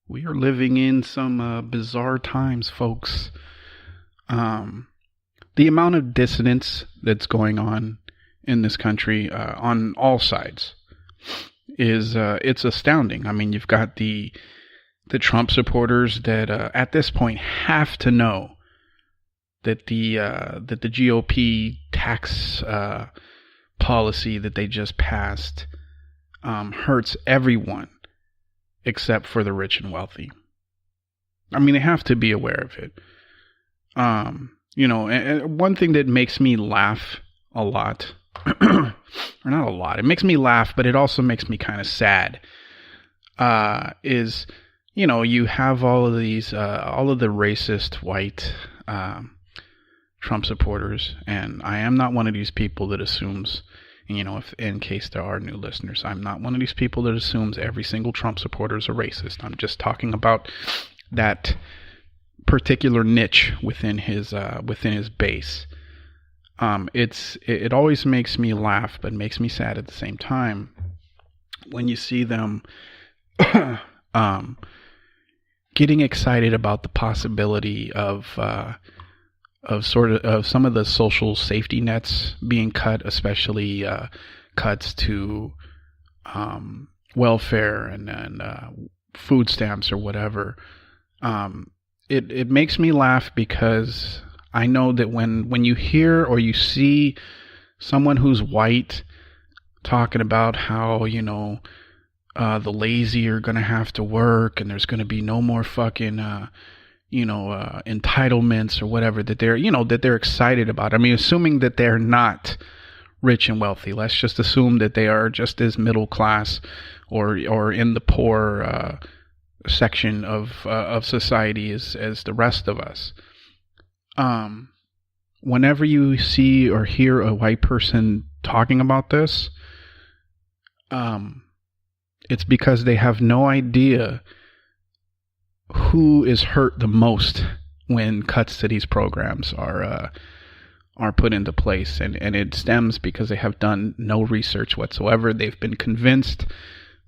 We are living in some bizarre times, folks. Um, the amount of dissonance that's going on in this country on all sides is it's astounding. I mean, you've got the Trump supporters that at this point have to know that the GOP tax policy that they just passed hurts everyone except for the rich and wealthy. I mean, they have to be aware of it. And one thing that makes me laugh a lot, or not a lot, it makes me laugh, but it also makes me kind of sad, is, you have all of the racist white Trump supporters, and I am not one of these people that assumes, if in case there are new listeners, I'm not one of these people that assumes every single Trump supporter is a racist. I'm just talking about that particular niche within his base. It always makes me laugh, but makes me sad at the same time when you see them getting excited about the possibility of some of the social safety nets being cut, especially cuts to welfare and food stamps or whatever. It makes me laugh because I know that when you hear or you see someone who's white talking about how, the lazy are going to have to work and there's going to be no more fucking, entitlements or whatever that they're excited about. I mean, assuming that they're not rich and wealthy, let's just assume that they are just as middle class or in the poor section of society as the rest of us. Whenever you see or hear a white person talking about this, it's because they have no idea who is hurt the most when cuts to these programs are put into place, and it stems because they have done no research whatsoever. They've been convinced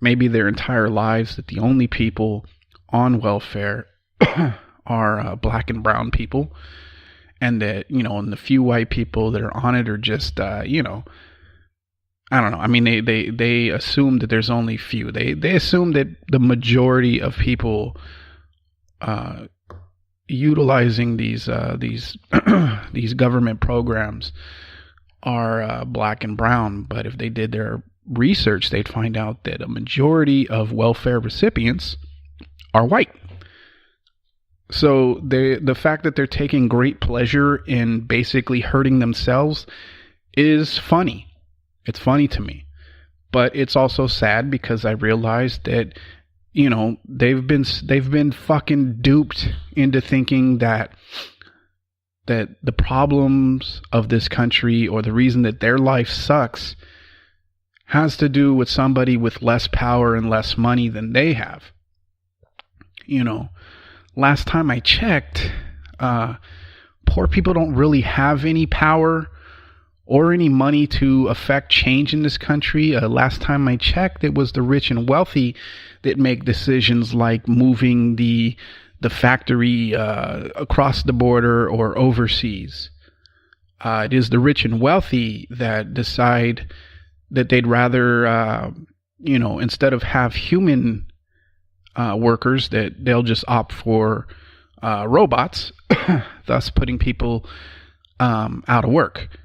maybe their entire lives that the only people on welfare are black and brown people, and that and the few white people that are on it are just I don't know. I mean, they assume that there's only few. They assume that the majority of people utilizing these these government programs are black and brown. But if they did their research, they'd find out that a majority of welfare recipients are white. So the fact that they're taking great pleasure in basically hurting themselves is funny. It's funny to me, but it's also sad because I realized that they've been fucking duped into thinking that the problems of this country or the reason that their life sucks has to do with somebody with less power and less money than they have. Last time I checked, poor people don't really have any power or any money to affect change in this country. Last time I checked, it was the rich and wealthy that make decisions like moving the factory across the border or overseas. It is the rich and wealthy that decide that they'd rather, instead of have human workers, that they'll just opt for robots, thus putting people out of work.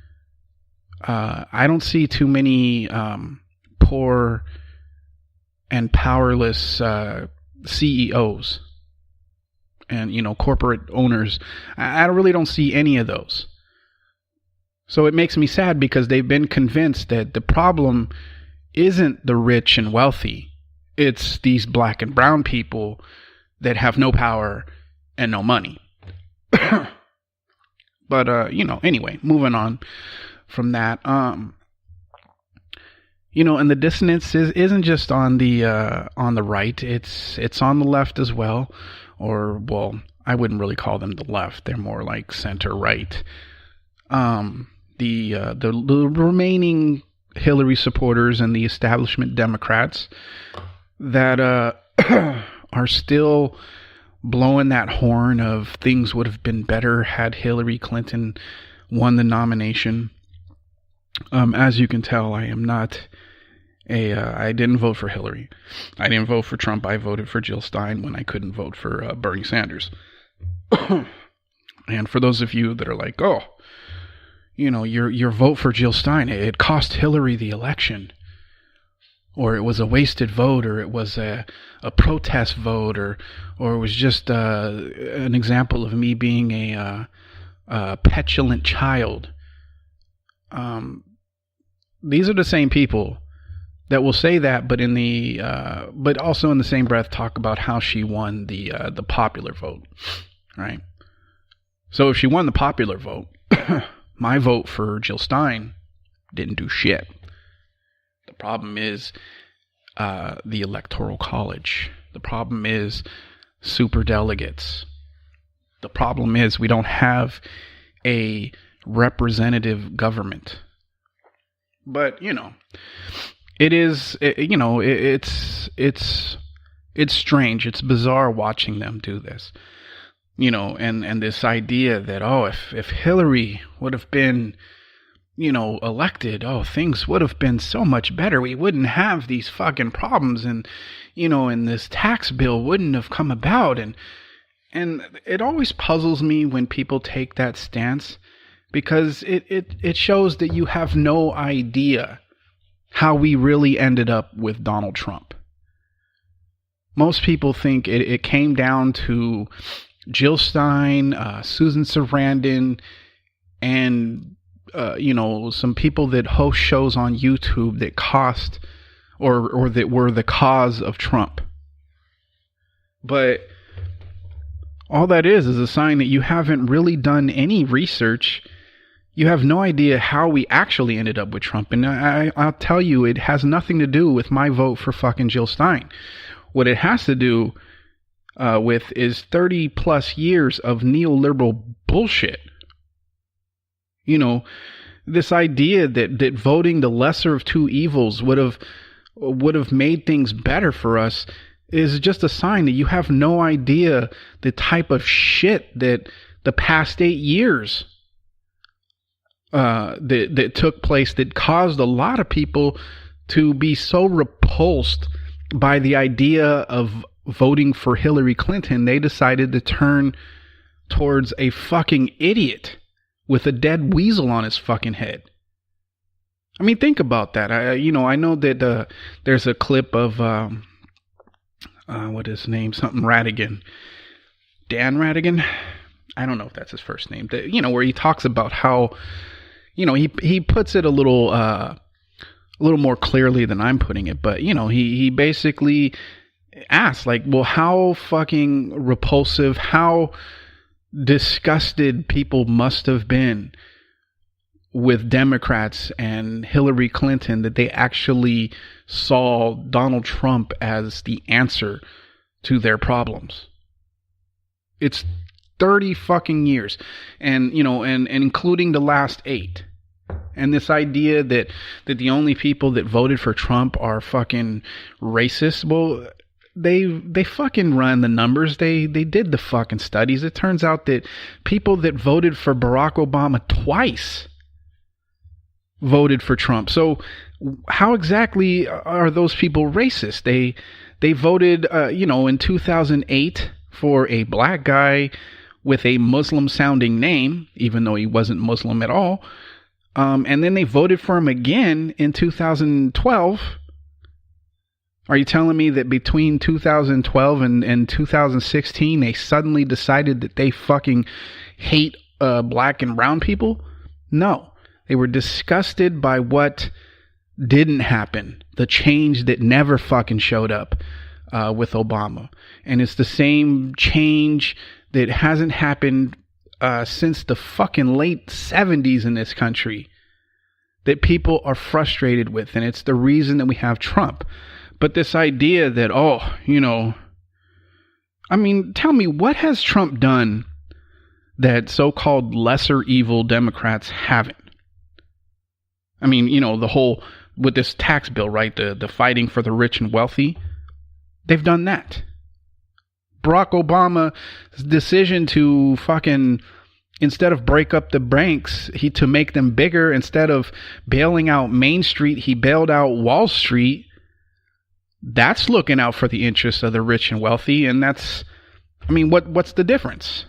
I don't see too many poor and powerless CEOs and corporate owners. I really don't see any of those. So it makes me sad because they've been convinced that the problem isn't the rich and wealthy. It's these black and brown people that have no power and no money. But anyway, moving on from that, and the dissonance isn't just on the right, it's on the left as well, or, well, I wouldn't really call them the left, they're more like center right. The remaining Hillary supporters and the establishment Democrats that are still blowing that horn of things would have been better had Hillary Clinton won the nomination. As you can tell, I am not I didn't vote for Hillary. I didn't vote for Trump. I voted for Jill Stein when I couldn't vote for Bernie Sanders. And for those of you that are like, oh, your vote for Jill Stein, it cost Hillary the election, or it was a wasted vote, or it was a protest vote, or it was just an example of me being a petulant child. These are the same people that will say that, but but also in the same breath talk about how she won the popular vote, right? So if she won the popular vote, my vote for Jill Stein didn't do shit. The problem is the Electoral College. The problem is superdelegates. The problem is we don't have a representative government. But it's strange. It's bizarre watching them do this. And this idea that, if Hillary would have been, elected, things would have been so much better. We wouldn't have these fucking problems, and this tax bill wouldn't have come about. And it always puzzles me when people take that stance, because it shows that you have no idea how we really ended up with Donald Trump. Most people think it came down to Jill Stein, Susan Sarandon, and some people that host shows on YouTube that cost or that were the cause of Trump. But all that is a sign that you haven't really done any research. You have no idea how we actually ended up with Trump. And I'll tell you, it has nothing to do with my vote for fucking Jill Stein. What it has to do with is 30 plus years of neoliberal bullshit. This idea that voting the lesser of two evils would have made things better for us is just a sign that you have no idea the type of shit that the past 8 years that took place, that caused a lot of people to be so repulsed by the idea of voting for Hillary Clinton, they decided to turn towards a fucking idiot with a dead weasel on his fucking head. I mean, think about that. I know that there's a clip of what is his name? Something Radigan. Dan Radigan? I don't know if that's his first name. Where he talks about how, he puts it a little more clearly than I'm putting it, but he basically asks, like, well, how fucking repulsive, how disgusted people must have been with Democrats and Hillary Clinton that they actually saw Donald Trump as the answer to their problems. It's 30 fucking years, and including the last 8. And this idea that the only people that voted for Trump are fucking racist, well, they fucking run the numbers. They did the fucking studies. It turns out that people that voted for Barack Obama twice voted for Trump. So how exactly are those people racist? They voted in 2008 for a black guy with a Muslim sounding name, even though he wasn't Muslim at all. And then they voted for him again in 2012. Are you telling me that between 2012 and 2016, they suddenly decided that they fucking hate black and brown people? No. They were disgusted by what didn't happen. The change that never fucking showed up with Obama. And it's the same change that hasn't happened since the fucking late 70s in this country that people are frustrated with. And it's the reason that we have Trump. But this idea that, tell me, what has Trump done that so-called lesser evil Democrats haven't? I mean, the whole, with this tax bill, right? The fighting for the rich and wealthy. They've done that. Barack Obama's decision to fucking, instead of break up the banks, to make them bigger, instead of bailing out Main Street, he bailed out Wall Street. That's looking out for the interests of the rich and wealthy. And that's, I mean, what's the difference?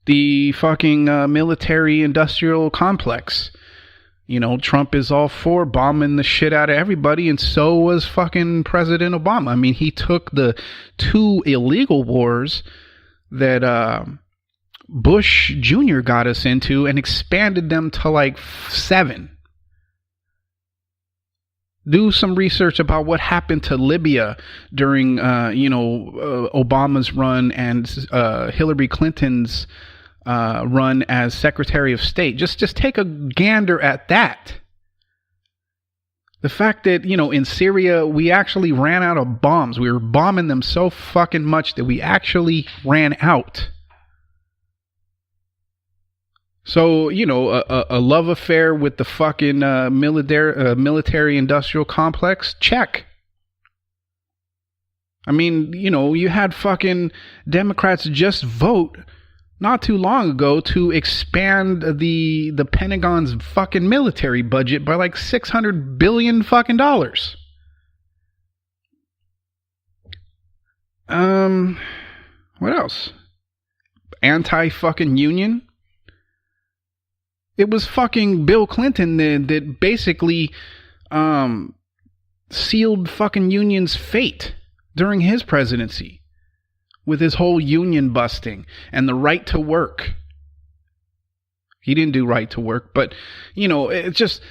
The fucking military industrial complex. You know, Trump is all for bombing the shit out of everybody, and so was fucking President Obama. I mean, he took the 2 illegal wars that Bush Jr. got us into and expanded them to like 7. Do some research about what happened to Libya during, Obama's run and Hillary Clinton's run as Secretary of State. Just take a gander at that. The fact that, in Syria, we actually ran out of bombs. We were bombing them so fucking much that we actually ran out. So, a love affair with the fucking military industrial complex? Check. I mean, you had fucking Democrats just vote not too long ago to expand the Pentagon's fucking military budget by like $600 billion fucking dollars. What else? Anti-fucking union? It was fucking Bill Clinton that basically sealed fucking union's fate during his presidency with his whole union busting and the right to work. He didn't do right to work, but it's just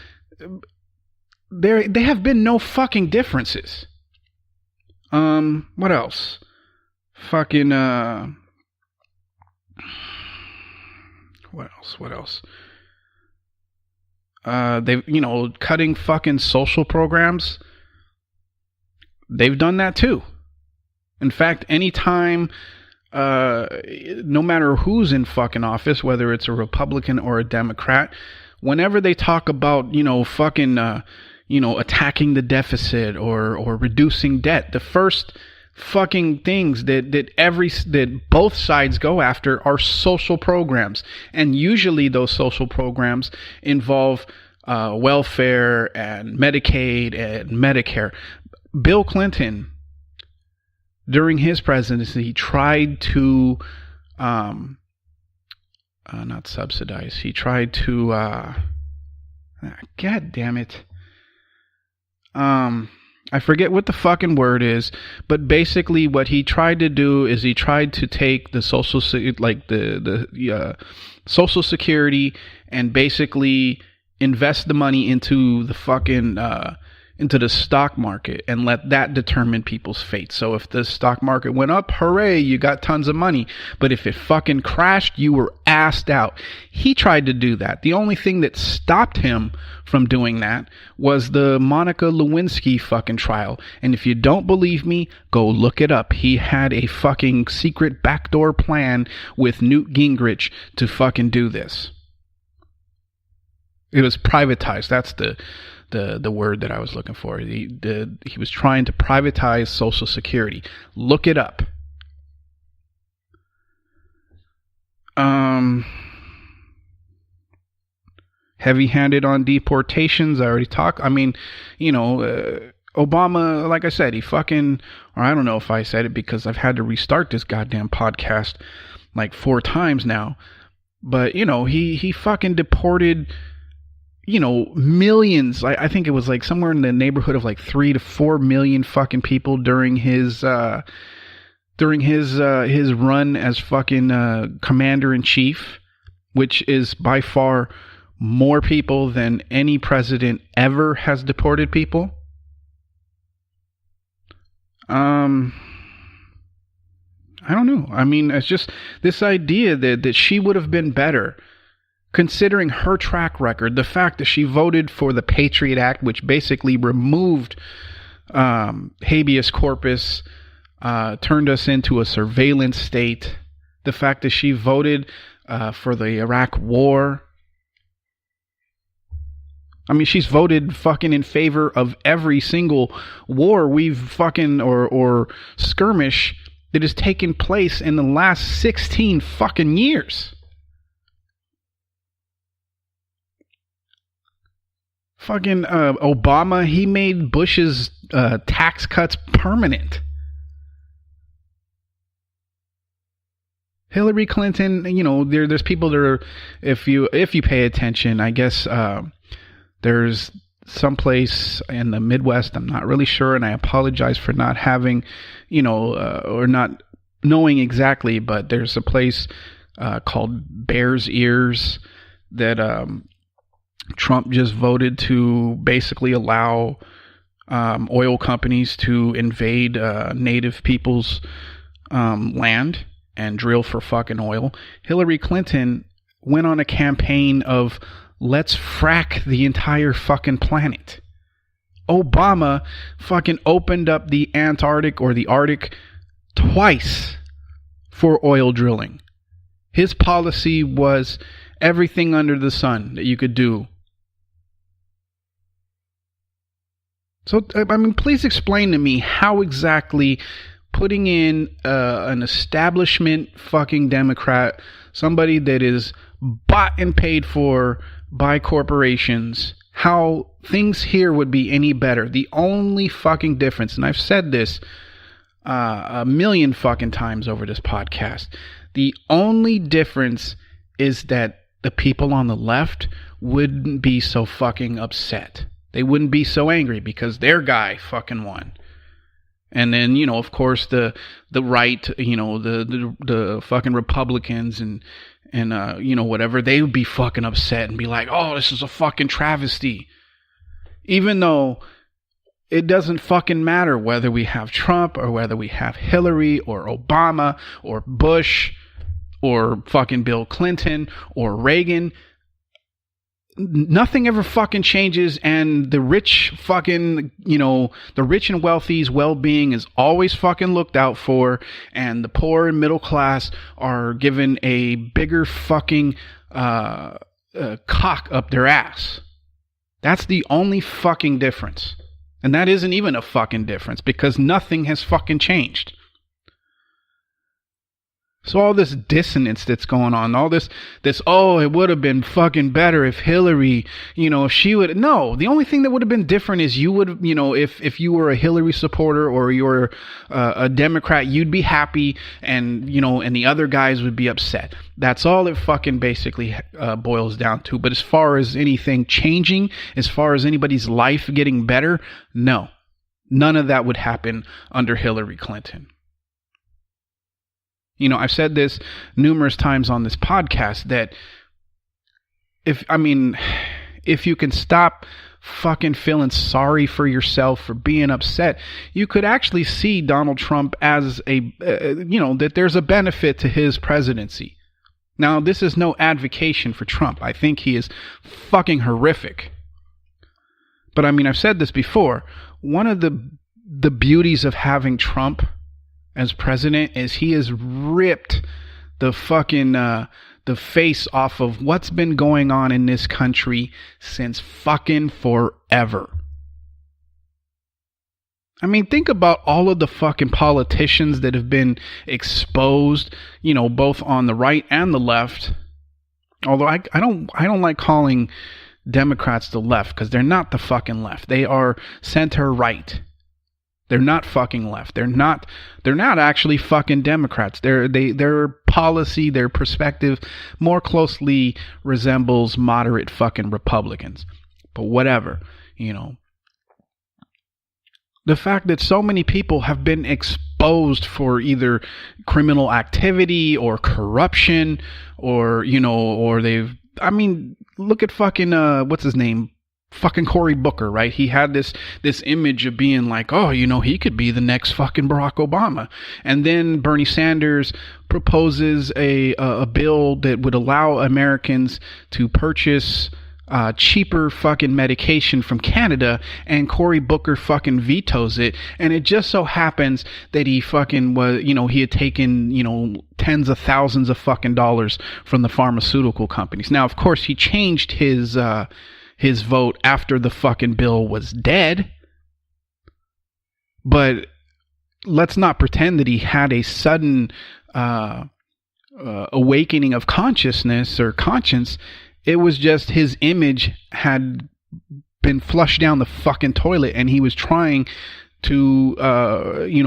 they have been no fucking differences. What else? Fucking what else? They've, cutting fucking social programs. They've done that too. In fact, anytime, no matter who's in fucking office, whether it's a Republican or a Democrat, whenever they talk about, fucking, attacking the deficit or reducing debt, the first fucking things that both sides go after are social programs, and usually those social programs involve welfare and Medicaid and Medicare. Bill Clinton, during his presidency, tried to not subsidize. He tried to God damn it. I forget what the fucking word is, but basically what he tried to do is he tried to take the social Social Security and basically invest the money into the fucking into the stock market and let that determine people's fate. So if the stock market went up, hooray, you got tons of money. But if it fucking crashed, you were assed out. He tried to do that. The only thing that stopped him from doing that was the Monica Lewinsky fucking trial. And if you don't believe me, go look it up. He had a fucking secret backdoor plan with Newt Gingrich to fucking do this. It was privatized. That's the word that I was looking for. He was trying to privatize Social Security. Look it up. Heavy-handed on deportations. I already talked. I mean, Obama, like I said, he fucking, or I don't know if I said it because I've had to restart this goddamn podcast like 4 times now. But, he fucking deported, millions. I think it was like somewhere in the neighborhood of like 3 to 4 million fucking people during his run as fucking commander-in-chief, which is by far more people than any president ever has deported people. I don't know. I mean, it's just this idea that she would have been better, considering her track record, the fact that she voted for the Patriot Act, which basically removed habeas corpus, turned us into a surveillance state, the fact that she voted for the Iraq War, I mean, she's voted fucking in favor of every single war we've fucking or skirmish that has taken place in the last 16 fucking years. Fucking Obama, he made Bush's tax cuts permanent. Hillary Clinton, you know, there's people that are, if you pay attention, I guess there's someplace in the Midwest, I'm not really sure, and I apologize for not having, you know, or not knowing exactly, but there's a place called Bears Ears that Trump just voted to basically allow oil companies to invade native people's land and drill for fucking oil. Hillary Clinton went on a campaign of let's frack the entire fucking planet. Obama fucking opened up the Antarctic or the Arctic twice for oil drilling. His policy was everything under the sun that you could do. So, I mean, please explain to me how exactly putting in an establishment fucking Democrat, somebody that is bought and paid for by corporations, how things here would be any better. The only fucking difference, and I've said this a million fucking times over this podcast, the only difference is that the people on the left wouldn't be so fucking upset. They wouldn't be so angry because their guy fucking won. And then, you know, of course, the right, you know, the fucking Republicans and you know, whatever, they would be fucking upset and be like, oh, this is a fucking travesty. Even though it doesn't fucking matter whether we have Trump or whether we have Hillary or Obama or Bush or fucking Bill Clinton or Reagan. Nothing ever fucking changes, and the rich fucking, you know, the rich and wealthy's well-being is always fucking looked out for, and the poor and middle class are given a bigger fucking cock up their ass. That's the only fucking difference. And that isn't even a fucking difference because nothing has fucking changed. So all this dissonance that's going on, all this, oh, it would have been fucking better if Hillary, you know, if she would, no, the only thing that would have been different is you would, you know, if you were a Hillary supporter or you're a Democrat, you'd be happy and, you know, and the other guys would be upset. That's all it fucking basically boils down to. But as far as anything changing, as far as anybody's life getting better, no, none of that would happen under Hillary Clinton. You know, I've said this numerous times on this podcast that if you can stop fucking feeling sorry for yourself for being upset, you could actually see Donald Trump as that there's a benefit to his presidency. Now, this is no advocacy for Trump. I think he is fucking horrific. But I mean, I've said this before. One of the beauties of having Trump as president is he has ripped the fucking the face off of what's been going on in this country since fucking forever. I mean, think about all of the fucking politicians that have been exposed, you know, both on the right and the left. Although I don't like calling Democrats the left because they're not the fucking left. They are center right. They're not fucking left. They're not actually fucking Democrats. Their policy, their perspective more closely resembles moderate fucking Republicans. But whatever, you know. The fact that so many people have been exposed for either criminal activity or corruption or, you know, or they've, I mean, look at fucking, what's his name? Fucking Cory Booker, right? He had this image of being like, oh, you know, he could be the next fucking Barack Obama. And then Bernie Sanders proposes a bill that would allow Americans to purchase cheaper fucking medication from Canada, and Cory Booker fucking vetoes it. And it just so happens that he fucking was, you know, he had taken, you know, tens of thousands of fucking dollars from the pharmaceutical companies. Now, of course, he changed his his vote after the fucking bill was dead. But let's not pretend that he had a sudden awakening of consciousness or conscience. It was just his image had been flushed down the fucking toilet, and he was trying to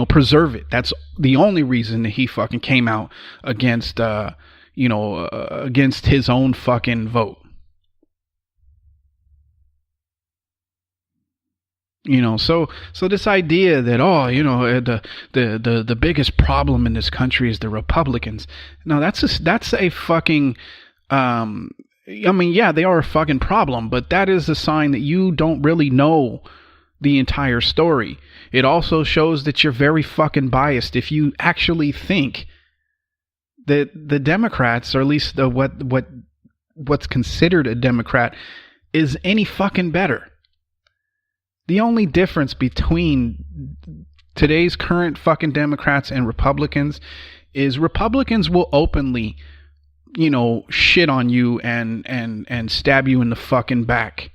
preserve it. That's the only reason that he fucking came out against against his own fucking vote. So this idea that the biggest problem in this country is the Republicans. No, that's a fucking they are a fucking problem, but that is a sign that you don't really know the entire story. It also shows that you're very fucking biased if you actually think that the Democrats, or at least what's considered a Democrat, is any fucking better. The only difference between today's current fucking Democrats and Republicans is Republicans will openly, shit on you and stab you in the fucking back.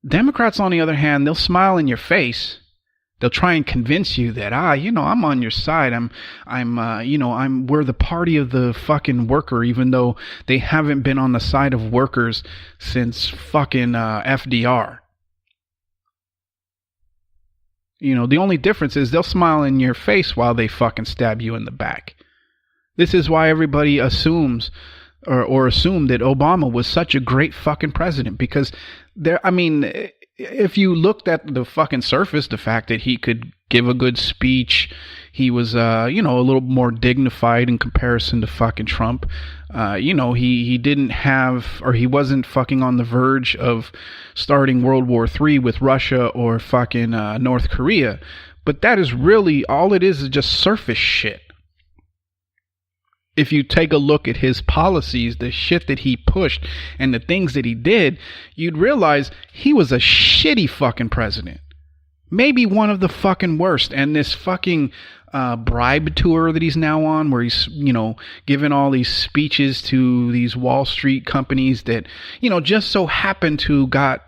Democrats, on the other hand, they'll smile in your face. They'll try and convince you that, I'm on your side. We're the party of the fucking worker, even though they haven't been on the side of workers since fucking FDR. The only difference is they'll smile in your face while they fucking stab you in the back. This is why everybody assumes or assumed that Obama was such a great fucking president, because if you looked at the fucking surface, the fact that he could give a good speech, he was, a little more dignified in comparison to fucking Trump. He didn't have, or he wasn't fucking on the verge of starting World War III with Russia or fucking North Korea. But that is really, all it is just surface shit. If you take a look at his policies, the shit that he pushed and the things that he did, you'd realize he was a shitty fucking president. Maybe one of the fucking worst. And this fucking bribe tour that he's now on, where he's, giving all these speeches to these Wall Street companies that, just so happen to got,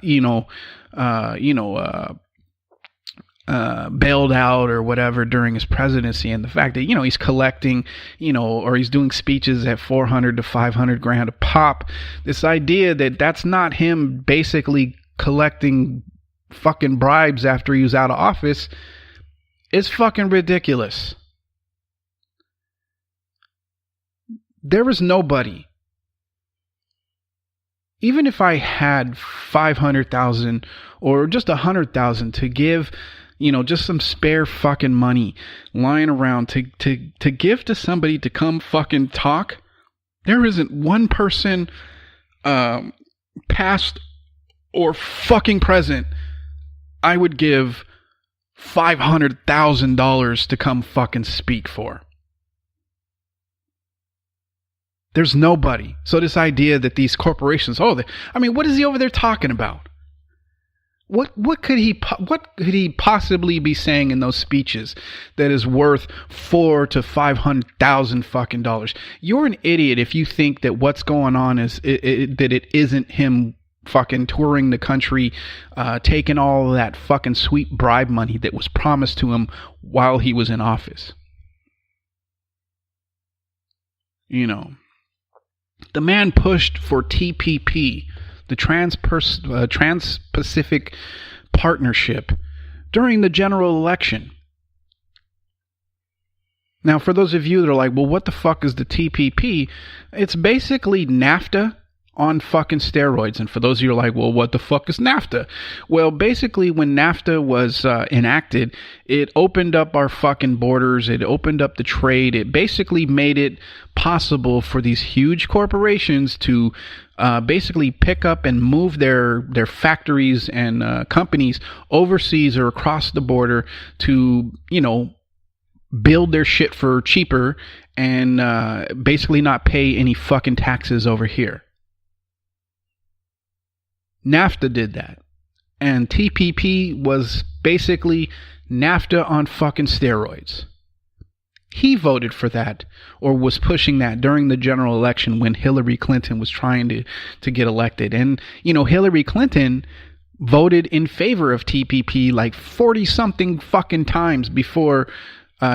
bailed out or whatever during his presidency, and the fact that he's collecting or he's doing speeches at $400 to $500 a pop. This idea that that's not him basically collecting fucking bribes after he was out of office is fucking ridiculous. There is nobody, even if I had 500,000 or just 100,000 to give, just some spare fucking money lying around to give to somebody to come fucking talk, there isn't one person, past or fucking present, I would give $500,000 to come fucking speak for. There's nobody. So this idea that these corporations, what is he over there talking about? What could he possibly be saying in those speeches that is worth $400,000 to $500,000 fucking dollars? You're an idiot if you think that what's going on is that it isn't him fucking touring the country, taking all of that fucking sweet bribe money that was promised to him while he was in office. The man pushed for TPP, the Trans-Pacific Partnership, during the general election. Now, for those of you that are like, well, what the fuck is the TPP? It's basically NAFTA on fucking steroids. And for those of you who are like, well, what the fuck is NAFTA? Well, basically, when NAFTA was enacted, it opened up our fucking borders. It opened up the trade. It basically made it possible for these huge corporations to basically pick up and move their factories and companies overseas or across the border to, build their shit for cheaper and basically not pay any fucking taxes over here. NAFTA did that. And TPP was basically NAFTA on fucking steroids. He voted for that, or was pushing that during the general election when Hillary Clinton was trying to get elected. And, Hillary Clinton voted in favor of TPP like 40 something fucking times before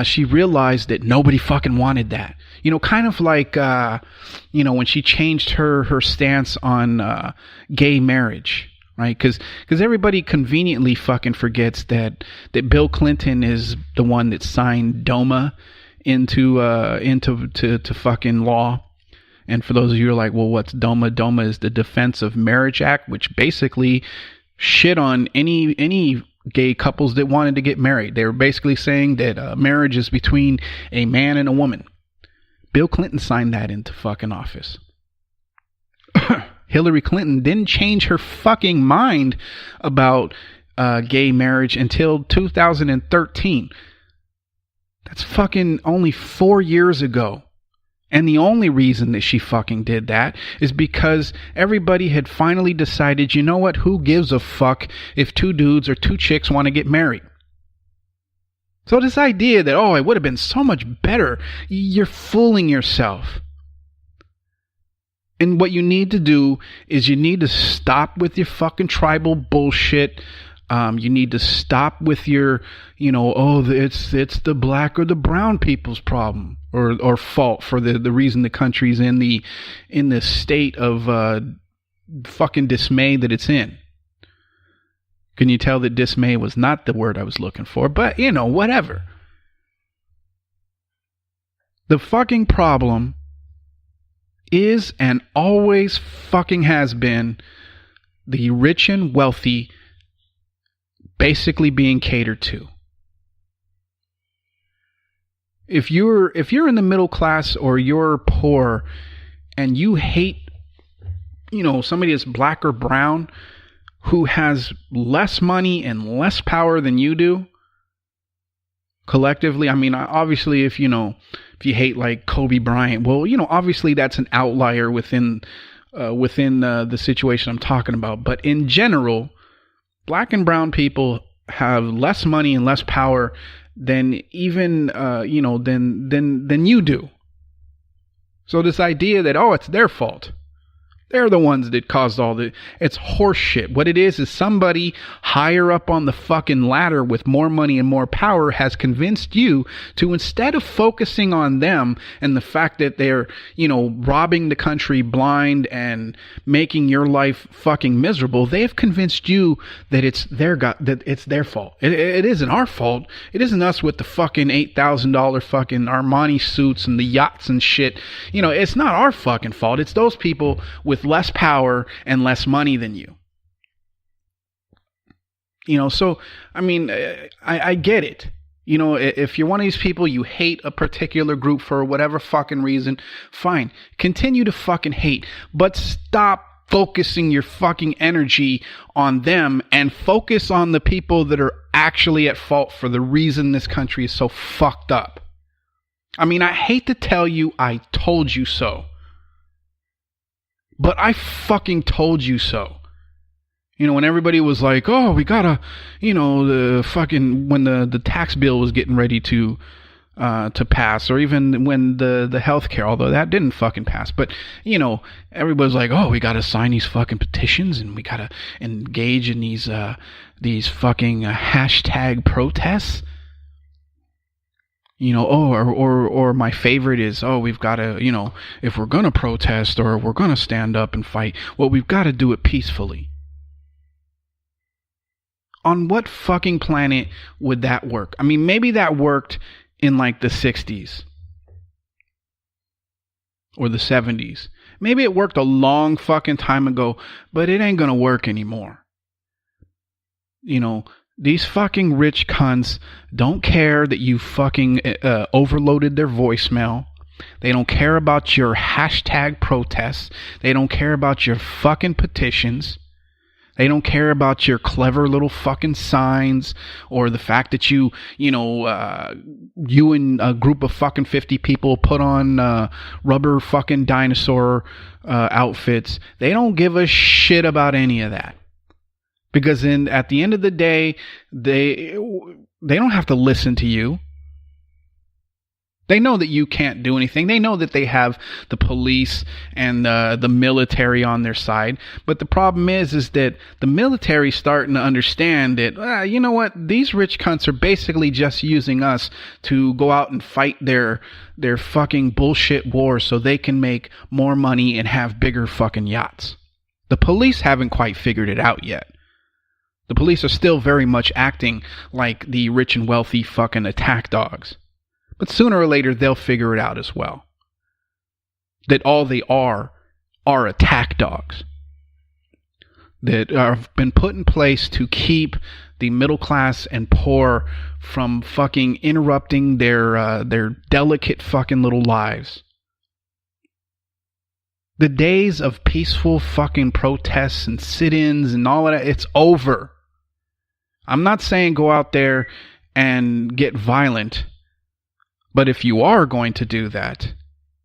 she realized that nobody fucking wanted that. Kind of like, when she changed her stance on gay marriage. Right, because everybody conveniently fucking forgets that Bill Clinton is the one that signed DOMA into fucking law. And for those of you who are like, well, what's DOMA? DOMA is the Defense of Marriage Act, which basically shit on any gay couples that wanted to get married. They were basically saying that marriage is between a man and a woman. Bill Clinton signed that into fucking office. Hillary Clinton didn't change her fucking mind about gay marriage until 2013. That's fucking only 4 years ago. And the only reason that she fucking did that is because everybody had finally decided, you know what, who gives a fuck if two dudes or two chicks want to get married? So this idea that, it would have been so much better, you're fooling yourself. And what you need to do is you need to stop with your fucking tribal bullshit. You need to stop with your, it's the black or the brown people's problem or fault for the reason the country's in the state of fucking dismay that it's in. Can you tell that dismay was not the word I was looking for? But, whatever. The fucking problem is and always fucking has been the rich and wealthy basically being catered to. If you're in the middle class or you're poor and you hate, somebody that's black or brown who has less money and less power than you do, collectively, obviously if you hate like Kobe Bryant, well, obviously that's an outlier within the situation I'm talking about. But in general, black and brown people have less money and less power than even than you do. So this idea that it's their fault. They're the ones that caused all the... It's horseshit. What it is somebody higher up on the fucking ladder with more money and more power has convinced you to, instead of focusing on them and the fact that they're, robbing the country blind and making your life fucking miserable, they have convinced you that it's their fault. It isn't our fault. It isn't us with the fucking $8,000 fucking Armani suits and the yachts and shit. It's not our fucking fault. It's those people with less power and less money than you. So, I get it. If you're one of these people, you hate a particular group for whatever fucking reason, fine. Continue to fucking hate, but stop focusing your fucking energy on them and focus on the people that are actually at fault for the reason this country is so fucked up. I hate to tell you I told you so. But I fucking told you so. When everybody was like, we gotta, the fucking, when the tax bill was getting ready to pass, or even when the healthcare, although that didn't fucking pass, but, everybody's like, we gotta sign these fucking petitions and we gotta engage in these fucking hashtag protests. Or my favorite is, we've got to, if we're going to protest or we're going to stand up and fight, well, we've got to do it peacefully. On what fucking planet would that work? Maybe that worked in like the 60s or the 70s. Maybe it worked a long fucking time ago, but it ain't going to work anymore. These fucking rich cunts don't care that you fucking overloaded their voicemail. They don't care about your hashtag protests. They don't care about your fucking petitions. They don't care about your clever little fucking signs or the fact that you and a group of fucking 50 people put on rubber fucking dinosaur outfits. They don't give a shit about any of that. Because at the end of the day, they don't have to listen to you. They know that you can't do anything. They know that they have the police and the military on their side. But the problem is that the military's starting to understand that, you know what? These rich cunts are basically just using us to go out and fight their fucking bullshit wars so they can make more money and have bigger fucking yachts. The police haven't quite figured it out yet. The police are still very much acting like the rich and wealthy fucking attack dogs. But sooner or later, they'll figure it out as well. That all they are attack dogs. That have been put in place to keep the middle class and poor from fucking interrupting their delicate fucking little lives. The days of peaceful fucking protests and sit-ins and all of that, it's over. I'm not saying go out there and get violent. But if you are going to do that,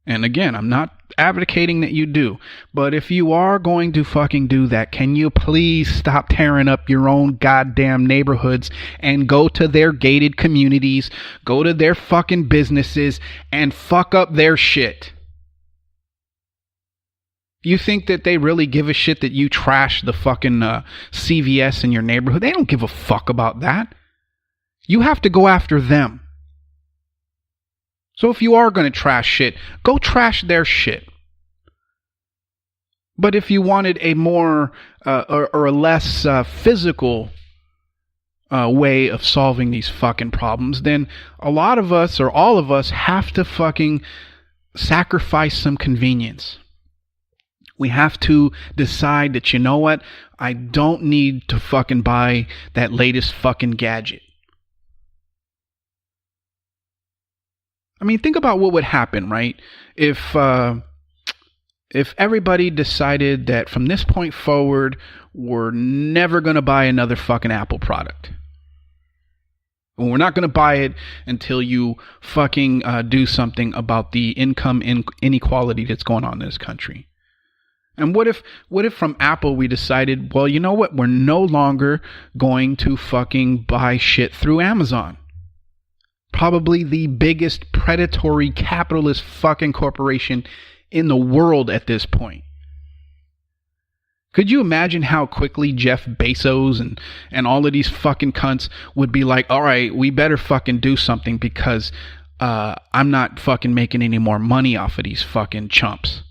and again, I'm not advocating that you do, but if you are going to fucking do that, can you please stop tearing up your own goddamn neighborhoods and go to their gated communities, go to their fucking businesses, and fuck up their shit? You think that they really give a shit that you trash the fucking CVS in your neighborhood? They don't give a fuck about that. You have to go after them. So if you are going to trash shit, go trash their shit. But if you wanted a more or a less physical way of solving these fucking problems, then a lot of us or all of us have to fucking sacrifice some convenience. We have to decide that, you know what, I don't need to fucking buy that latest fucking gadget. I mean, think about what would happen, right? If everybody decided that from this point forward, we're never going to buy another fucking Apple product. We're not going to buy it until you fucking do something about the income inequality that's going on in this country. And what if from Apple we decided, well, you know what? We're no longer going to fucking buy shit through Amazon. Probably the biggest predatory capitalist fucking corporation in the world at this point. Could you imagine how quickly Jeff Bezos and all of these fucking cunts would be like, all right, we better fucking do something because I'm not fucking making any more money off of these fucking chumps.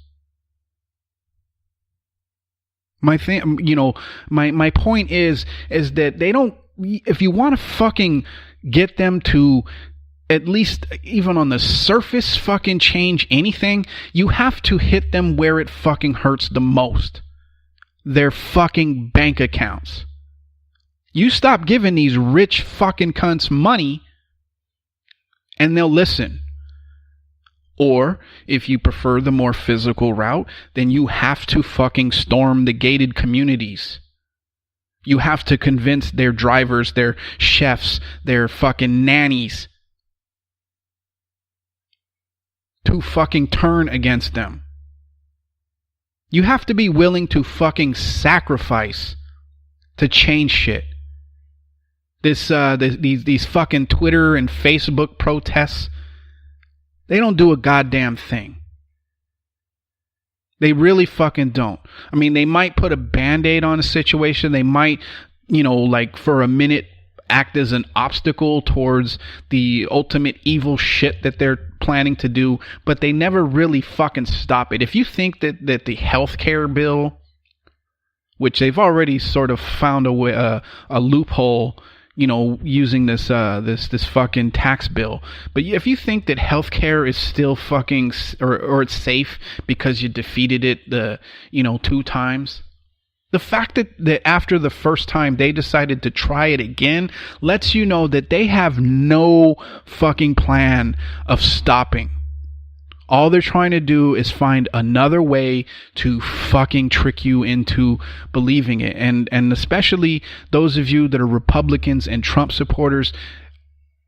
My point is that they don't, if you want to fucking get them to at least even on the surface fucking change anything, you have to hit them where it fucking hurts the most. Their fucking bank accounts. You stop giving these rich fucking cunts money and they'll listen. Or, if you prefer the more physical route, then you have to fucking storm the gated communities. You have to convince their drivers, their chefs, their fucking nannies to fucking turn against them. You have to be willing to fucking sacrifice to change shit. These fucking Twitter and Facebook protests, they don't do a goddamn thing. They really fucking don't. I mean, they might put a band-aid on a situation. They might, like for a minute act as an obstacle towards the ultimate evil shit that they're planning to do, but they never really fucking stop it. If you think that the healthcare bill, which they've already sort of found a loophole, using this fucking tax bill, but if you think that healthcare is still fucking or it's safe because you defeated it 2 times. The fact that after the first time they decided to try it again lets you know that they have no fucking plan of stopping. All they're trying to do is find another way to fucking trick you into believing it. And especially those of you that are Republicans and Trump supporters,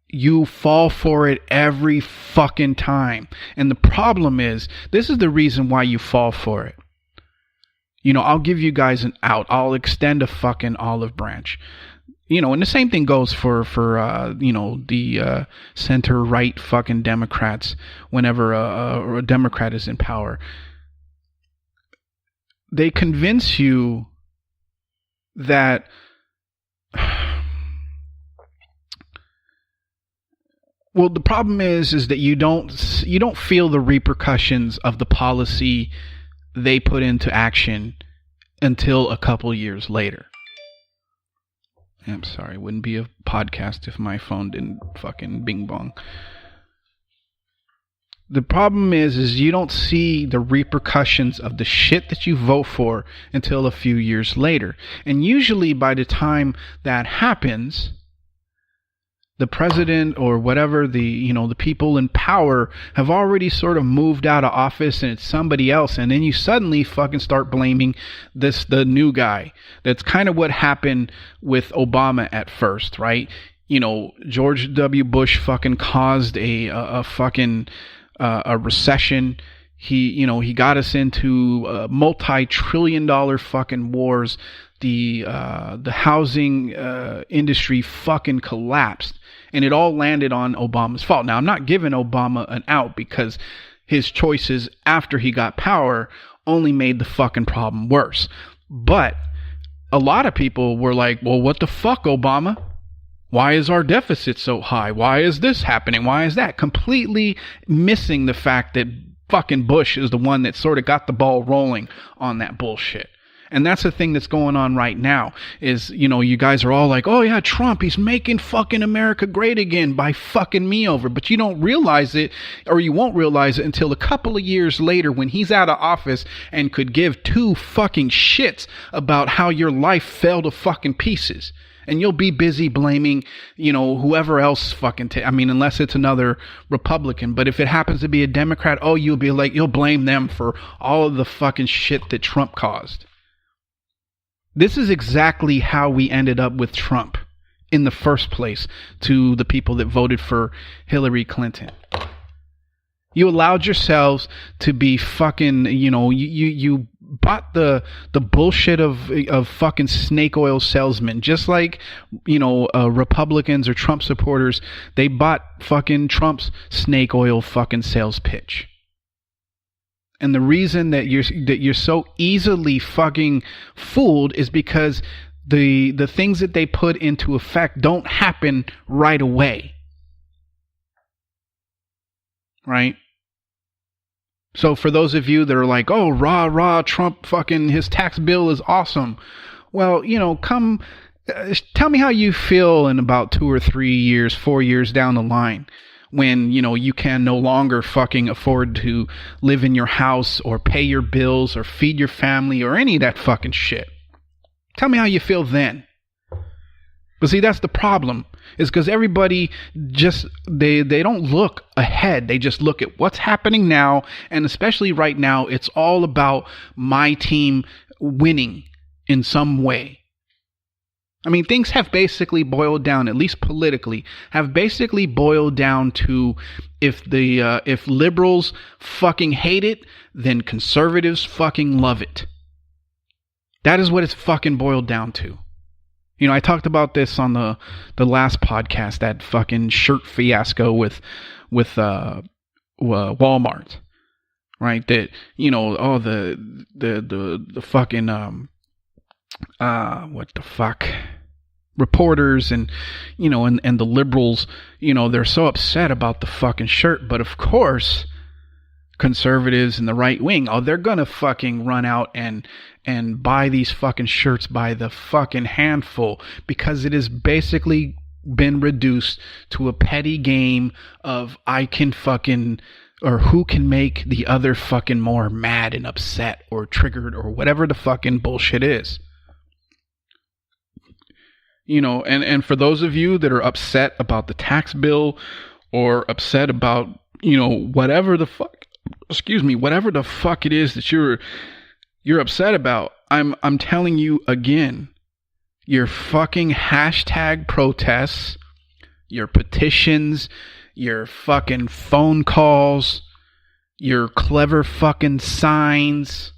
you fall for it every fucking time. And the problem is, this is the reason why you fall for it. I'll give you guys an out. I'll extend a fucking olive branch. And the same thing goes for the center right fucking Democrats. Whenever a Democrat is in power, they convince you that well, the problem is that you don't feel the repercussions of the policy they put into action until a couple years later. I'm sorry, it wouldn't be a podcast if my phone didn't fucking bing bong. The problem is you don't see the repercussions of the shit that you vote for until a few years later. And usually by the time that happens, the president or whatever, the people in power have already sort of moved out of office and it's somebody else. And then you suddenly fucking start blaming the new guy. That's kind of what happened with Obama at first, right? George W. Bush fucking caused a fucking recession. He got us into multi-trillion-dollar fucking wars. The housing industry fucking collapsed, and it all landed on Obama's fault. Now, I'm not giving Obama an out because his choices after he got power only made the fucking problem worse. But a lot of people were like, well, what the fuck, Obama? Why is our deficit so high? Why is this happening? Why is that? Completely missing the fact that fucking Bush is the one that sort of got the ball rolling on that bullshit. And that's the thing that's going on right now is, you guys are all like, oh yeah, Trump, he's making fucking America great again by fucking me over. But you don't realize it, or you won't realize it until a couple of years later when he's out of office and could give two fucking shits about how your life fell to fucking pieces. And you'll be busy blaming, whoever else fucking, unless it's another Republican. But if it happens to be a Democrat, you'll blame them for all of the fucking shit that Trump caused. This is exactly how we ended up with Trump in the first place to the people that voted for Hillary Clinton. You allowed yourselves to be fucking, you bought the bullshit of fucking snake oil salesmen, just like, Republicans or Trump supporters, they bought fucking Trump's snake oil fucking sales pitch. And the reason that you're so easily fucking fooled is because the things that they put into effect don't happen right away. Right? So for those of you that are like, oh, rah, Trump fucking, his tax bill is awesome. Well, tell me how you feel in about 2 or 3 years, 4 years down the line when, you can no longer fucking afford to live in your house or pay your bills or feed your family or any of that fucking shit. Tell me how you feel then. But see, that's the problem, is because everybody just, they don't look ahead. They just look at what's happening now. And especially right now, it's all about my team winning in some way. Things have basically boiled down, at least politically, have basically boiled down to if liberals fucking hate it, then conservatives fucking love it. That is what it's fucking boiled down to. I talked about this on the last podcast, that fucking shirt fiasco with Walmart, right? That, the fucking, what the fuck, reporters and the liberals, they're so upset about the fucking shirt. But of course, conservatives and the right wing, they're gonna fucking run out and buy these fucking shirts by the fucking handful, because it has basically been reduced to a petty game of I can fucking, or who can make the other fucking more mad and upset or triggered or whatever the fucking bullshit is. And for those of you that are upset about the tax bill or upset about, whatever the fuck it is that you're upset about, I'm telling you again, your fucking hashtag protests, your petitions, your fucking phone calls, your clever fucking signs,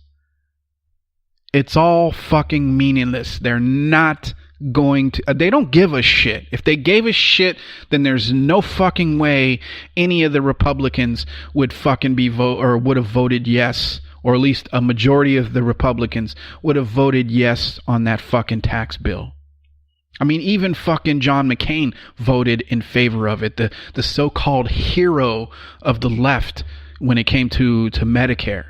it's all fucking meaningless. They're not going to, they don't give a shit. If they gave a shit, then there's no fucking way any of the Republicans would fucking would have voted yes, or at least a majority of the Republicans would have voted yes on that fucking tax bill. I mean, even fucking John McCain voted in favor of it, the so-called hero of the left when it came to Medicare.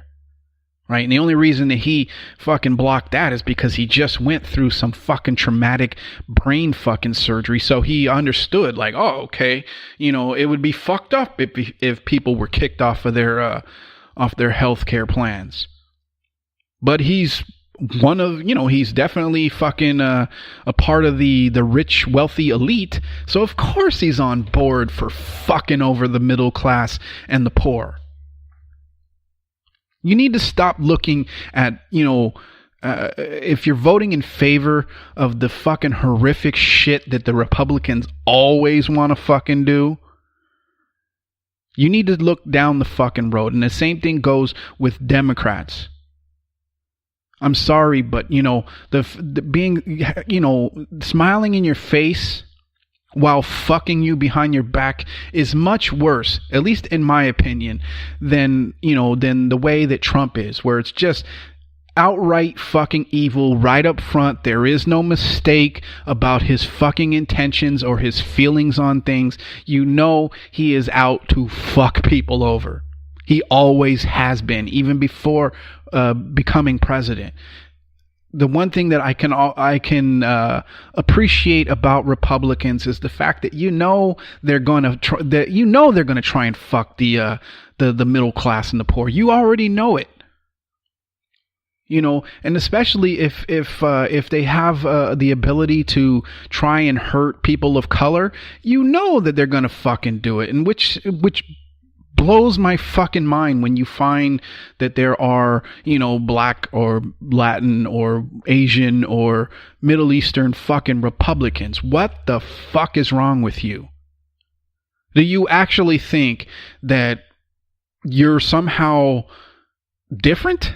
Right? And the only reason that he fucking blocked that is because he just went through some fucking traumatic brain fucking surgery. So he understood, like, oh, okay, you know, it would be fucked up if people were kicked off of their healthcare plans. But he's one of, you know, he's definitely fucking a part of the rich, wealthy elite. So of course he's on board for fucking over the middle class and the poor. You need to stop looking at, you know, if you're voting in favor of the fucking horrific shit that the Republicans always want to fucking do, you need to look down the fucking road. And the same thing goes with Democrats. I'm sorry, but, you know, the being, you know, smiling in your face while fucking you behind your back is much worse, at least in my opinion, than the way that Trump is, where it's just outright fucking evil right up front. There is no mistake about his fucking intentions or his feelings on things. You know he is out to fuck people over. He always has been, even before becoming president. The one thing that I can appreciate about Republicans is the fact that they're going to try and fuck the middle class and the poor. You already know it. You know, and especially if they have the ability to try and hurt people of color, you know that they're going to fucking do it. And which blows my fucking mind when you find that there are, you know, black or Latin or Asian or Middle Eastern fucking Republicans. What the fuck is wrong with you? Do you actually think that you're somehow different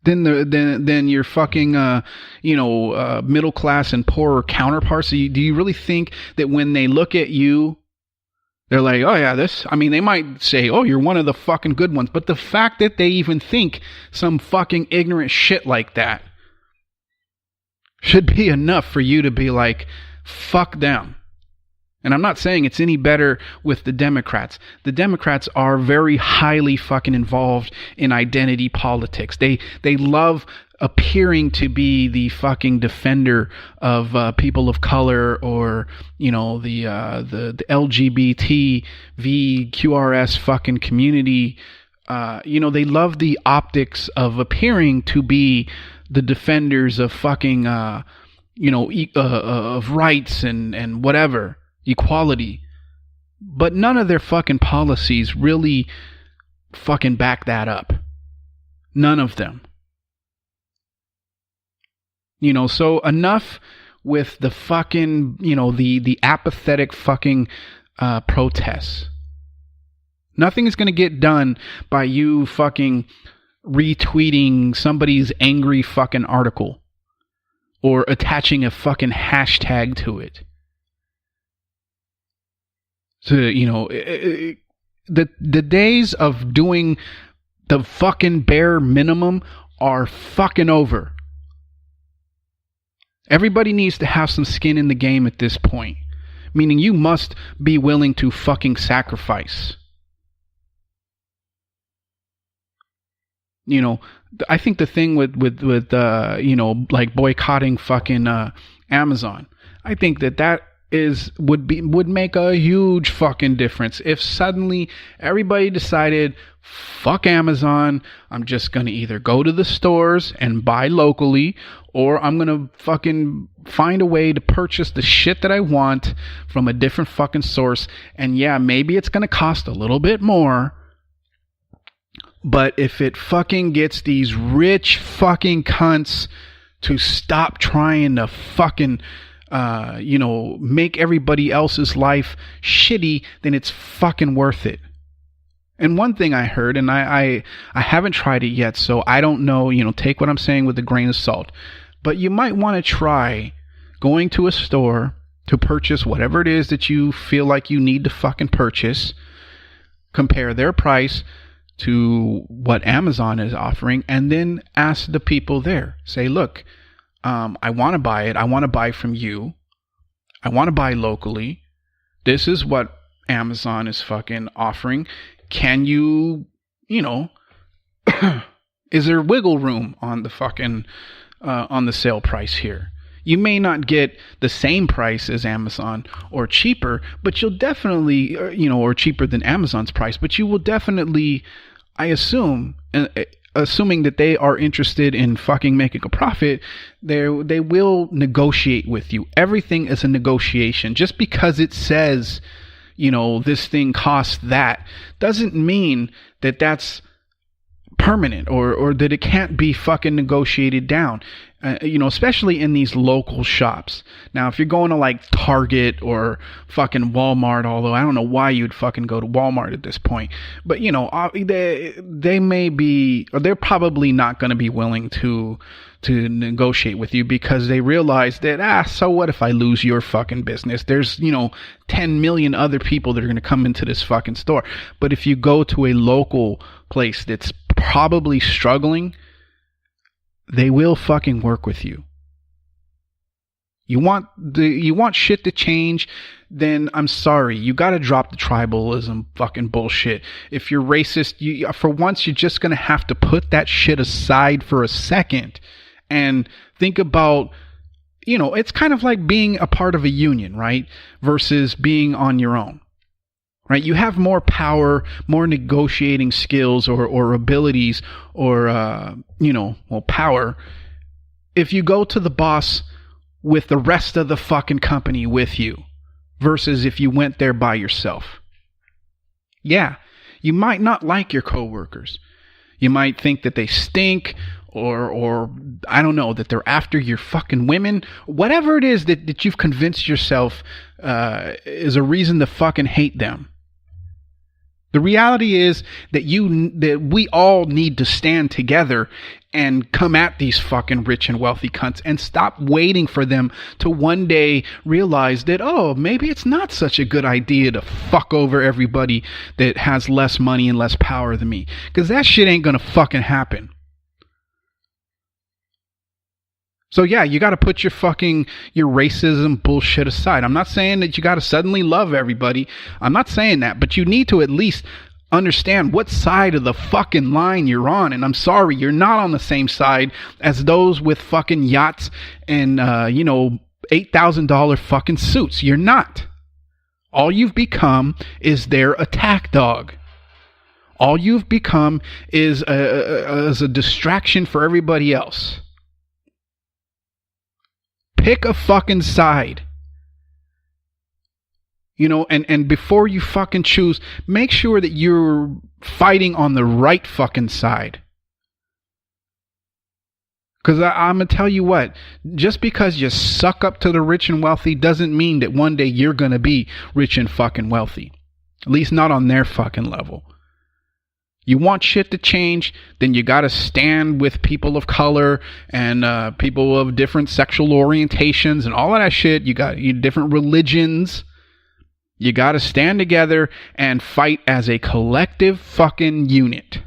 than your fucking middle class and poorer counterparts? Do you really think that when they look at you, they're like, oh yeah, they might say, oh, you're one of the fucking good ones. But the fact that they even think some fucking ignorant shit like that should be enough for you to be like, fuck them. And I'm not saying it's any better with the Democrats. The Democrats are very highly fucking involved in identity politics. They love appearing to be the fucking defender of people of color, or, you know, the LGBT VQRS fucking community. You know, they love the optics of appearing to be the defenders of fucking of rights and whatever, equality. But none of their fucking policies really fucking back that up. None of them. You know, so enough with the fucking, you know, the apathetic fucking protests. Nothing is going to get done by you fucking retweeting somebody's angry fucking article or attaching a fucking hashtag to it. So, you know, the days of doing the fucking bare minimum are fucking over. Everybody needs to have some skin in the game at this point. Meaning you must be willing to fucking sacrifice. You know, I think the thing with you know, like boycotting fucking Amazon, I think that would make a huge fucking difference if suddenly everybody decided, fuck Amazon, I'm just going to either go to the stores and buy locally, or I'm going to fucking find a way to purchase the shit that I want from a different fucking source. And yeah, maybe it's going to cost a little bit more, but if it fucking gets these rich fucking cunts to stop trying to fucking make everybody else's life shitty, then it's fucking worth it. And one thing I heard, and I haven't tried it yet, so I don't know, you know, take what I'm saying with a grain of salt, but you might want to try going to a store to purchase whatever it is that you feel like you need to fucking purchase, compare their price to what Amazon is offering, and then ask the people there. Say, look, I want to buy it. I want to buy from you. I want to buy locally. This is what Amazon is fucking offering. Can you, is there wiggle room on the fucking, on the sale price here? You may not get the same price as Amazon or cheaper, but you'll definitely, or cheaper than Amazon's price, but you will definitely, I assume, assuming that they are interested in fucking making a profit, they will negotiate with you. Everything is a negotiation. Just because it says, this thing costs that, doesn't mean that that's permanent or that it can't be fucking negotiated down. Especially in these local shops. Now, if you're going to like Target or fucking Walmart, although I don't know why you'd fucking go to Walmart at this point, but they may be, or they're probably not going to be willing to negotiate with you because they realize that, so what if I lose your fucking business? There's, 10 million other people that are going to come into this fucking store. But if you go to a local place that's probably struggling, they will fucking work with you. You want shit to change, then I'm sorry. You got to drop the tribalism fucking bullshit. If you're racist, for once, you're just going to have to put that shit aside for a second and think about, it's kind of like being a part of a union, right? Versus being on your own. Right, you have more power, more negotiating skills or abilities or, power if you go to the boss with the rest of the fucking company with you versus if you went there by yourself. Yeah, you might not like your coworkers. You might think that they stink or I don't know, that they're after your fucking women. Whatever it is that you've convinced yourself is a reason to fucking hate them. The reality is that we all need to stand together and come at these fucking rich and wealthy cunts and stop waiting for them to one day realize that, maybe it's not such a good idea to fuck over everybody that has less money and less power than me. Because that shit ain't gonna fucking happen. So yeah, you got to put your racism bullshit aside. I'm not saying that you got to suddenly love everybody. I'm not saying that, but you need to at least understand what side of the fucking line you're on. And I'm sorry, you're not on the same side as those with fucking yachts and, $8,000 fucking suits. You're not. All you've become is their attack dog. All you've become is a distraction for everybody else. Pick a fucking side. And before you fucking choose, make sure that you're fighting on the right fucking side. Because I'm going to tell you what, just because you suck up to the rich and wealthy doesn't mean that one day you're going to be rich and fucking wealthy. At least not on their fucking level. You want shit to change, then you got to stand with people of color and people of different sexual orientations and all of that shit. You got different religions. You got to stand together and fight as a collective fucking unit.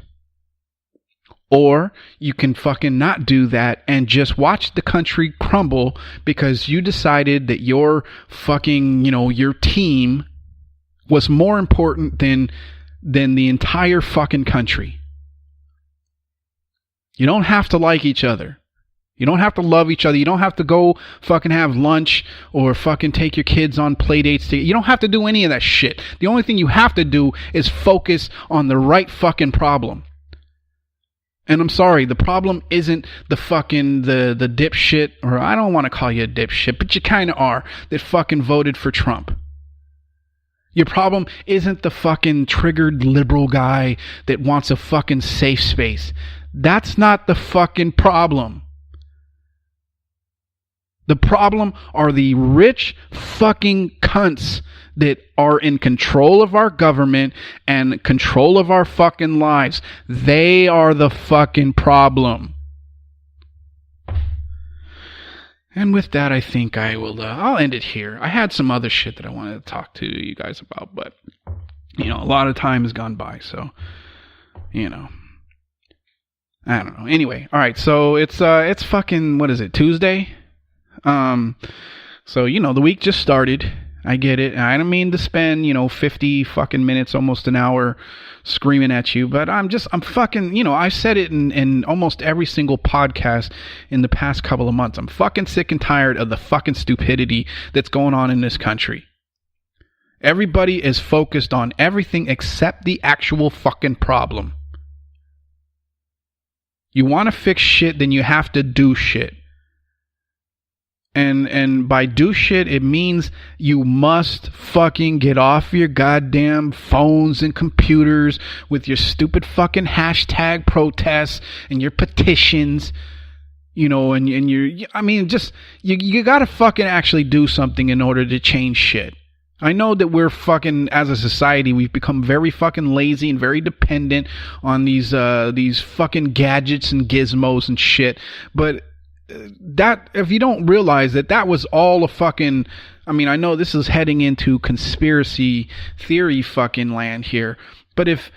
Or you can fucking not do that and just watch the country crumble because you decided that your fucking, your team was more important than the entire fucking country. You don't have to like each other. You don't have to love each other. You don't have to go fucking have lunch or fucking take your kids on play dates. You don't have to do any of that shit. The only thing you have to do is focus on the right fucking problem. And I'm sorry, the problem isn't the fucking, the dipshit, or I don't want to call you a dipshit, but you kind of are, that fucking voted for Trump. Your problem isn't the fucking triggered liberal guy that wants a fucking safe space. That's not the fucking problem. The problem are the rich fucking cunts that are in control of our government and control of our fucking lives. They are the fucking problem. And with that, I think I'll end it here. I had some other shit that I wanted to talk to you guys about, but, a lot of time has gone by, so, I don't know. Anyway, all right, so it's fucking, what is it, Tuesday? So, the week just started. I get it. I don't mean to spend, 50 fucking minutes, almost an hour screaming at you, but I'm fucking, I've said it in almost every single podcast in the past couple of months. I'm fucking sick and tired of the fucking stupidity that's going on in this country. Everybody is focused on everything except the actual fucking problem. You want to fix shit, then you have to do shit. And by do shit, it means you must fucking get off your goddamn phones and computers with your stupid fucking hashtag protests and your petitions, and you gotta fucking actually do something in order to change shit. I know that we're fucking, as a society, we've become very fucking lazy and very dependent on these fucking gadgets and gizmos and shit, but that, if you don't realize that was all a fucking, I know this is heading into conspiracy theory fucking land here, but if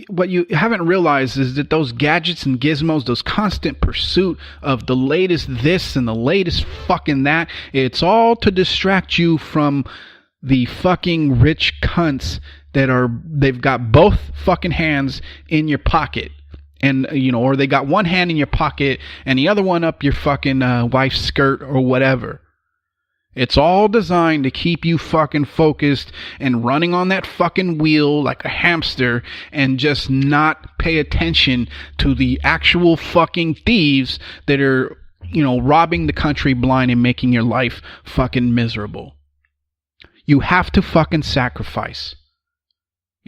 what you haven't realized is that those gadgets and gizmos, those constant pursuit of the latest this and the latest fucking that, it's all to distract you from the fucking rich cunts they've got both fucking hands in your pocket. And, or they got one hand in your pocket and the other one up your fucking wife's skirt or whatever. It's all designed to keep you fucking focused and running on that fucking wheel like a hamster and just not pay attention to the actual fucking thieves that are, robbing the country blind and making your life fucking miserable. You have to fucking sacrifice.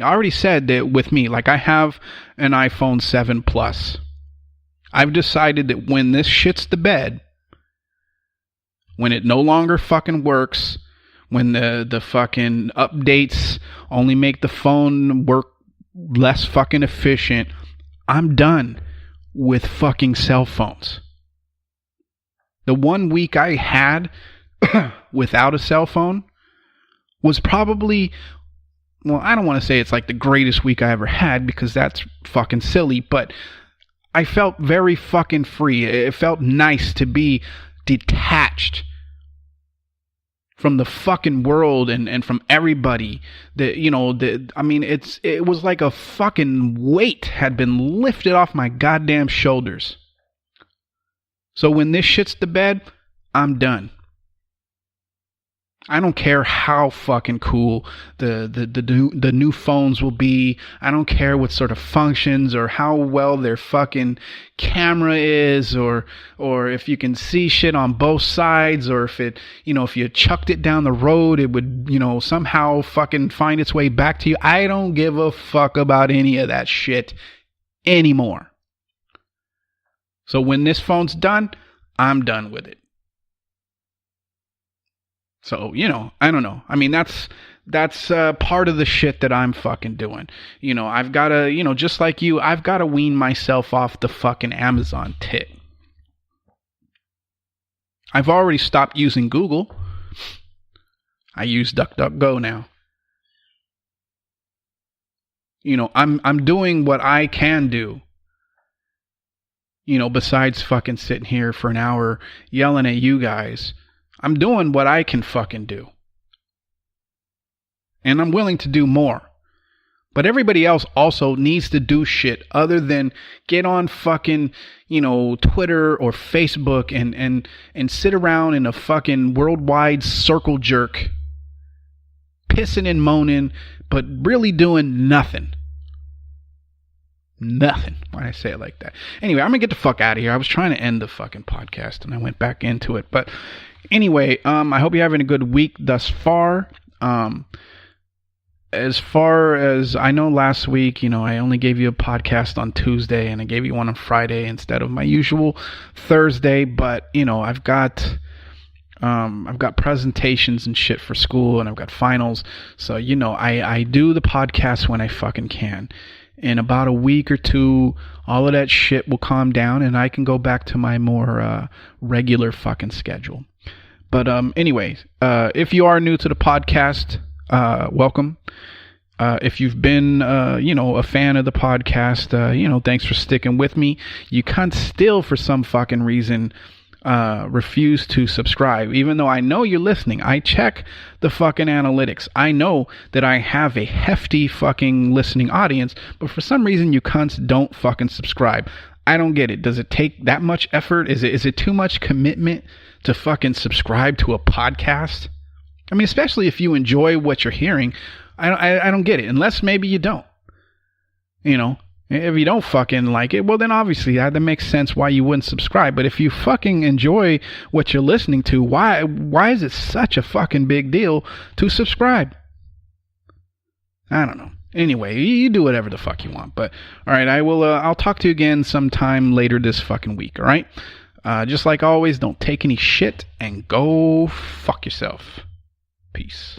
I already said that with me, like I have an iPhone 7 Plus. I've decided that when this shits the bed, when it no longer fucking works, when the fucking updates only make the phone work less fucking efficient, I'm done with fucking cell phones. The 1 week I had without a cell phone was probably, well, I don't want to say it's like the greatest week I ever had because that's fucking silly, but I felt very fucking free. It felt nice to be detached from the fucking world and from everybody. It was like a fucking weight had been lifted off my goddamn shoulders. So when this shit's the bed, I'm done. I don't care how fucking cool the new phones will be. I don't care what sort of functions or how well their fucking camera is, or if you can see shit on both sides, or if it, if you chucked it down the road, it would, somehow fucking find its way back to you. I don't give a fuck about any of that shit anymore. So when this phone's done, I'm done with it. So, I don't know. That's part of the shit that I'm fucking doing. I've got to, just like you, I've got to wean myself off the fucking Amazon tit. I've already stopped using Google. I use DuckDuckGo now. I'm doing what I can do. Besides fucking sitting here for an hour yelling at you guys. I'm doing what I can fucking do. And I'm willing to do more. But everybody else also needs to do shit other than get on fucking, Twitter or Facebook and sit around in a fucking worldwide circle jerk, pissing and moaning, but really doing nothing. Nothing. Why did I say it like that? Anyway, I'm gonna get the fuck out of here. I was trying to end the fucking podcast and I went back into it. But anyway, I hope you're having a good week thus far. As far as I know, last week, I only gave you a podcast on Tuesday and I gave you one on Friday instead of my usual Thursday. But I've got presentations and shit for school and I've got finals. So I do the podcast when I fucking can. in about a week or two, all of that shit will calm down and I can go back to my more regular fucking schedule. But anyways, if you are new to the podcast, welcome. If you've been, a fan of the podcast, thanks for sticking with me. You can't still, for some fucking reason, refuse to subscribe, even though I know you're listening. I check the fucking analytics. I know that I have a hefty fucking listening audience, but for some reason you cunts don't fucking subscribe. I don't get it. Does it take that much effort? Is it too much commitment to fucking subscribe to a podcast? I mean, especially if you enjoy what you're hearing. I don't get it, unless maybe you don't. If you don't fucking like it, well, then obviously that makes sense why you wouldn't subscribe. But if you fucking enjoy what you're listening to, why is it such a fucking big deal to subscribe? I don't know. Anyway, you do whatever the fuck you want. But all right, I'll talk to you again sometime later this fucking week. All right. Just like always, don't take any shit and go fuck yourself. Peace.